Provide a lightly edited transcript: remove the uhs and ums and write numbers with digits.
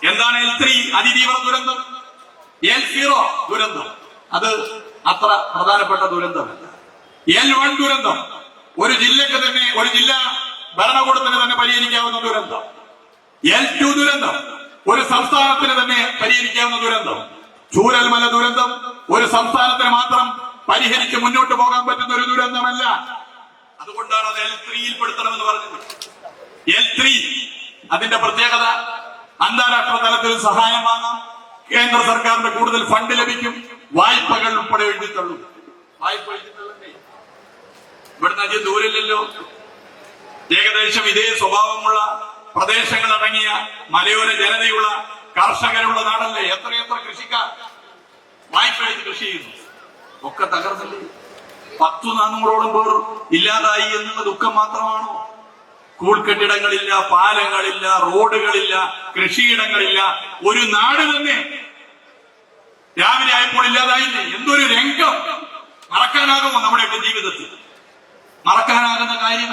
എന്താണ് L3 അതിതീവ്ര ദുരന്തം? L0 ദുരന്തം അത് അത്ര പ്രധാനപ്പെട്ട ദുരന്തമല്ല. L1 ദുരന്തം ഒരു ജില്ലക്ക് തന്നെ, ഒരു ജില്ലാ ഭരണകൂടത്തിന് തന്നെ പരിഹരിക്കാവുന്ന ദുരന്തം. L2 ദുരന്തം ഒരു സംസ്ഥാനത്തിന് തന്നെ പരിഹരിക്കാവുന്ന ദുരന്തം. ചൂരൽമല ദുരന്തം ഒരു സംസ്ഥാനത്തിന് മാത്രം പരിഹരിച്ച് മുന്നോട്ട് പോകാൻ പറ്റുന്ന ഒരു ദുരന്തമല്ല. അതുകൊണ്ടാണ് അത് L3യിൽ പെടുത്തണമെന്ന് പറഞ്ഞത്. L3 അതിന്റെ പ്രത്യേകത, അന്താരാഷ്ട്ര തലത്തിൽ സഹായം വാങ്ങാം, കേന്ദ്ര സർക്കാരിന്റെ കൂടുതൽ ഫണ്ട് ലഭിക്കും, വായ്പകൾ ഉൾപ്പെടെ എഴുതിത്തള്ളും. വായ്പ എഴുതിത്തള്ളണ്ടേ? ഇവിടുന്ന് അധികം ദൂരമില്ലല്ലോ. ഏകദേശം ഇതേ സ്വഭാവമുള്ള പ്രദേശങ്ങളടങ്ങിയ മലയോര ജനതയുള്ള കർഷകരുള്ള നാടല്ലേ. എത്രയെത്ര കൃഷിക്കാർ വായ്പ എഴുതി കൃഷി ചെയ്യുന്നു. ഒക്കെ തകർന്നില്ലേ? 100-400ഓളം പേർ ഇല്ലാതായി എന്നുള്ള ദുഃഖം മാത്രമാണോ? സ്കൂൾ കെട്ടിടങ്ങളില്ല, പാലങ്ങളില്ല, റോഡുകളില്ല, കൃഷിയിടങ്ങളില്ല, ഒരു നാട് തന്നെ രാവിലെ ആയപ്പോൾ ഇല്ലാതായില്ലേ? എന്തൊരു രംഗം! മറക്കാനാകുമോ നമ്മുടെയൊക്കെ ജീവിതത്തിൽ? മറക്കാനാകുന്ന കാര്യം